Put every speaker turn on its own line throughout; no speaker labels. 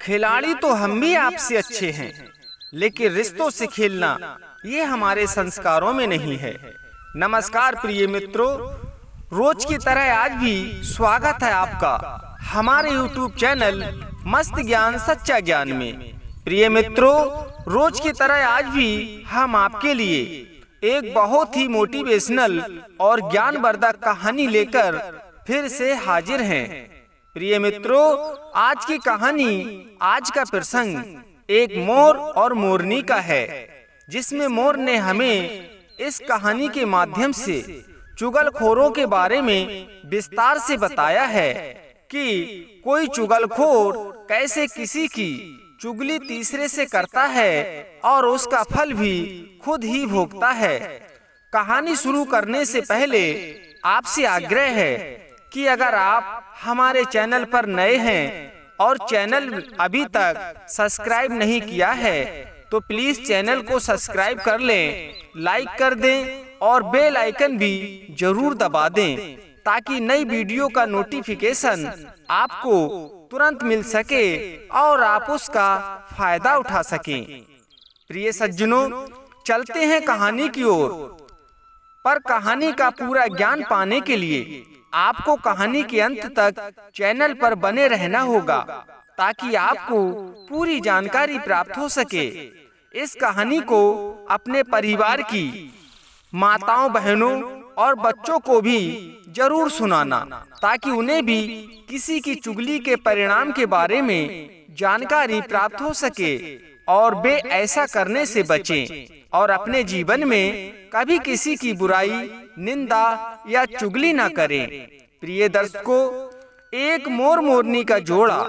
खिलाड़ी तो हम भी आपसे अच्छे हैं, लेकिन रिश्तों से खेलना ये हमारे संस्कारों में नहीं है। नमस्कार प्रिय मित्रों, रोज की तरह आज भी स्वागत है आपका हमारे YouTube चैनल मस्त ज्ञान सच्चा ज्ञान में। प्रिय मित्रों, रोज की तरह आज भी हम आपके लिए एक बहुत ही मोटिवेशनल और ज्ञानवर्धक कहानी लेकर फिर से हाजिर हैं। प्रिय मित्रों, आज की कहानी, आज का प्रसंग एक मोर और मोरनी का है, जिसमें मोर ने हमें इस कहानी के माध्यम से चुगलखोरों के बारे में विस्तार से बताया है कि कोई चुगलखोर कैसे किसी की चुगली तीसरे से करता है और उसका फल भी खुद ही भोगता है। कहानी शुरू करने से पहले आपसे आग्रह है कि अगर आप हमारे चैनल पर नए हैं और चैनल अभी तक सब्सक्राइब नहीं किया है तो प्लीज चैनल को सब्सक्राइब कर लें, लाइक कर दें और बेल आइकन भी जरूर दबा दें ताकि नई वीडियो का नोटिफिकेशन आपको तुरंत मिल सके और आप उसका फायदा उठा सकें। प्रिय सज्जनों, चलते हैं कहानी की ओर। पर कहानी का पूरा ज्ञान पाने के लिए आपको कहानी के अंत तक चैनल पर बने रहना होगा ताकि आपको पूरी जानकारी प्राप्त हो सके। इस कहानी को अपने परिवार की माताओं, बहनों और बच्चों को भी जरूर सुनाना ताकि उन्हें भी किसी की चुगली के परिणाम के बारे में जानकारी प्राप्त हो सके और वे ऐसा करने से बचें और अपने जीवन में कभी किसी की बुराई, निंदा या चुगली न करें। प्रिय दर्शकों, एक मोर मोरनी का जोड़ा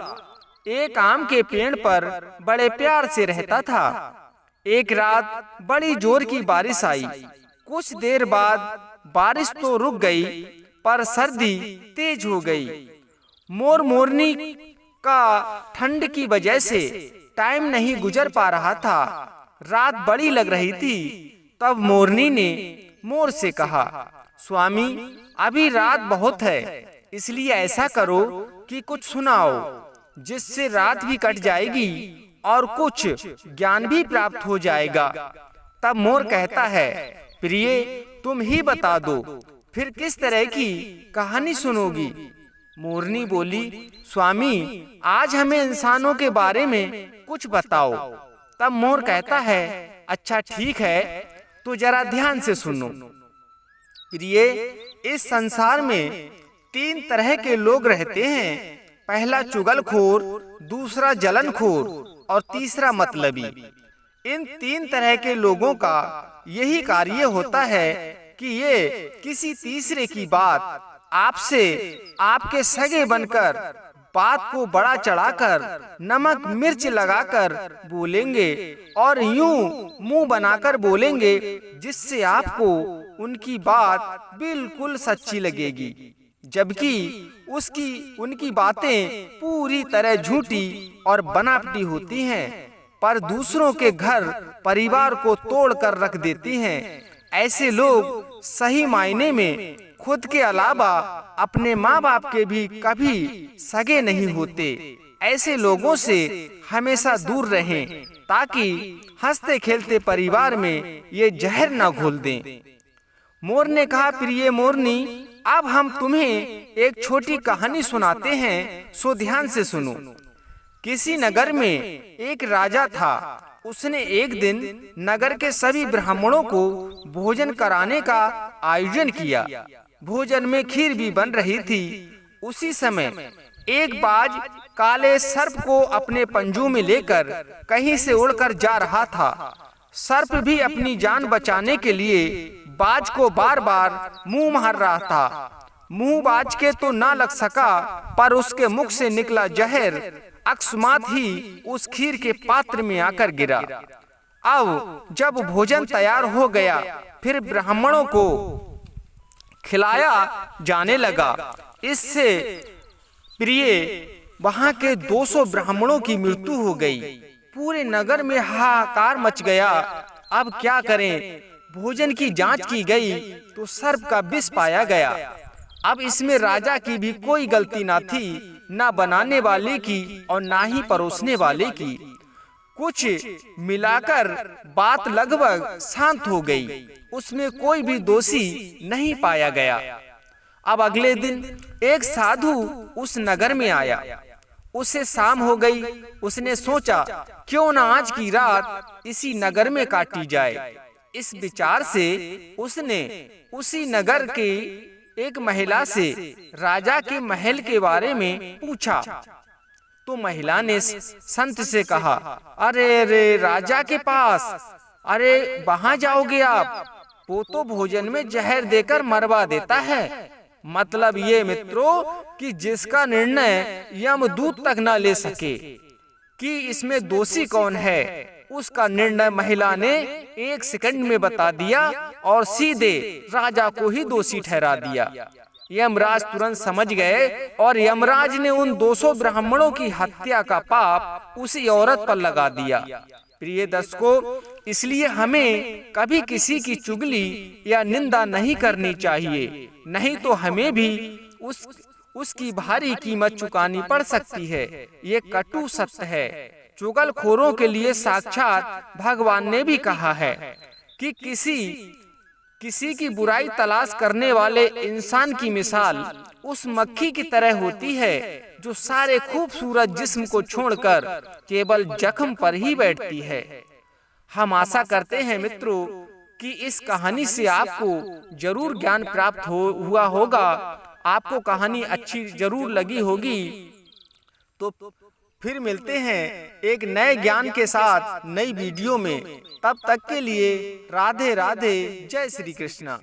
एक आम के पेड़ पर बड़े प्यार से रहता था। एक रात बड़ी जोर की बारिश आई। कुछ देर बाद बारिश तो रुक गई, पर सर्दी तेज हो गई। मोर मोरनी का ठंड की वजह से टाइम नहीं गुजर पा रहा था। रात बड़ी लग रही थी। तब मोरनी ने मोर से कहा, स्वामी, अभी रात बहुत है, इसलिए ऐसा करो कि कुछ सुनाओ जिससे रात भी कट जाएगी और कुछ ज्ञान भी प्राप्त हो जाएगा। तब मोर कहता है, प्रिय, तुम ही बता दो, फिर किस तरह की कहानी सुनोगी? मोरनी बोली, स्वामी, आज हमें इंसानों के बारे में कुछ बताओ। तब मोर कहता है, अच्छा ठीक है, तो जरा ध्यान से सुनो। प्रिय, इस संसार में 3 तरह के लोग रहते हैं। पहला चुगलखोर, दूसरा जलनखोर और तीसरा मतलबी। इन 3 तरह के लोगों का यही कार्य होता है कि ये किसी तीसरे की बात आपसे आपके सगे बनकर बात को बड़ा चढ़ाकर नमक मिर्च लगाकर बोलेंगे और यूं मुंह बनाकर बोलेंगे जिससे आपको उनकी बात बिल्कुल सच्ची लगेगी, जबकि उनकी बातें पूरी तरह झूठी और बनावटी होती हैं, पर दूसरों के घर परिवार को तोड़ कर रख देती हैं। ऐसे लोग सही मायने में खुद के अलावा अपने माँ बाप के भी कभी सगे नहीं होते। ऐसे लोगों से हमेशा दूर रहें ताकि हंसते खेलते परिवार में ये जहर न घोल दें। मोर ने कहा, प्रिय मोरनी, अब हम तुम्हें एक छोटी कहानी सुनाते हैं, सो ध्यान से सुनो। किसी नगर में एक राजा था। उसने एक दिन नगर के सभी ब्राह्मणों को भोजन कराने का आयोजन किया। भोजन में खीर भी बन रही थी। उसी समय एक बाज काले सर्प को अपने पंजों में लेकर कहीं से उड़कर जा रहा था। सर्प भी अपनी जान बचाने के लिए बाज को बार बार मुंह मार रहा था। मुंह बाज के तो ना लग सका, पर उसके मुख से निकला जहर अकस्मात ही उस खीर के पात्र में आकर गिरा। अब जब भोजन तैयार हो गया, फिर ब्राह्मणों को खिलाया जाने लगा। इससे प्रिय वहां के 200 ब्राह्मणों की मृत्यु हो गई। पूरे नगर में हाहाकार मच गया। अब क्या करें? भोजन की जांच की गई तो सर्प का विष पाया गया। अब इसमें राजा की भी कोई गलती ना थी। ना बनाने वाले की और ना ही परोसने वाले की। कुछ मिलाकर बात लगभग शांत हो गई। उसमें कोई भी दोषी नहीं पाया गया। अब अगले दिन एक साधु उस नगर में आया। उसे शाम हो गई। उसने सोचा क्यों ना आज की रात इसी नगर में काटी जाए। इस विचार से उसने उसी नगर के एक महिला से राजा के महल के बारे में पूछा। तो महिला ने संत से कहा, अरे अरे राजा के पास, अरे वहां जाओगे आप? वो तो भोजन में जहर देकर मरवा देता है। मतलब ये मित्रों कि जिसका निर्णय यमदूत तक ना ले सके कि इसमें दोषी कौन है, उसका निर्णय महिला ने 1 सेकंड में बता दिया और सीधे राजा को ही दोषी ठहरा दिया। यमराज तुरंत समझ गए और यमराज ने उन 200 ब्राह्मणों की हत्या का पाप उसी औरत पर लगा दिया। प्रिय दर्शकों, इसलिए हमें कभी किसी की चुगली या निंदा नहीं करनी चाहिए, नहीं तो हमें भी उसकी भारी कीमत चुकानी पड़ सकती है। ये कटु सत्य है। चुगलखोरों के लिए साक्षात भगवान ने भी कहा है कि किसी की बुराई तलाश करने वाले इंसान की मिसाल उस मक्खी की तरह होती है जो सारे खूबसूरत जिस्म को छोड़कर केवल जख्म पर ही बैठती है। हम आशा करते हैं मित्रों कि इस कहानी से आपको जरूर ज्ञान प्राप्त हुआ होगा। आपको कहानी अच्छी जरूर लगी होगी। तो फिर मिलते हैं एक नए ज्ञान के साथ नई वीडियो में। तब तक के लिए राधे राधे, जय श्री कृष्णा।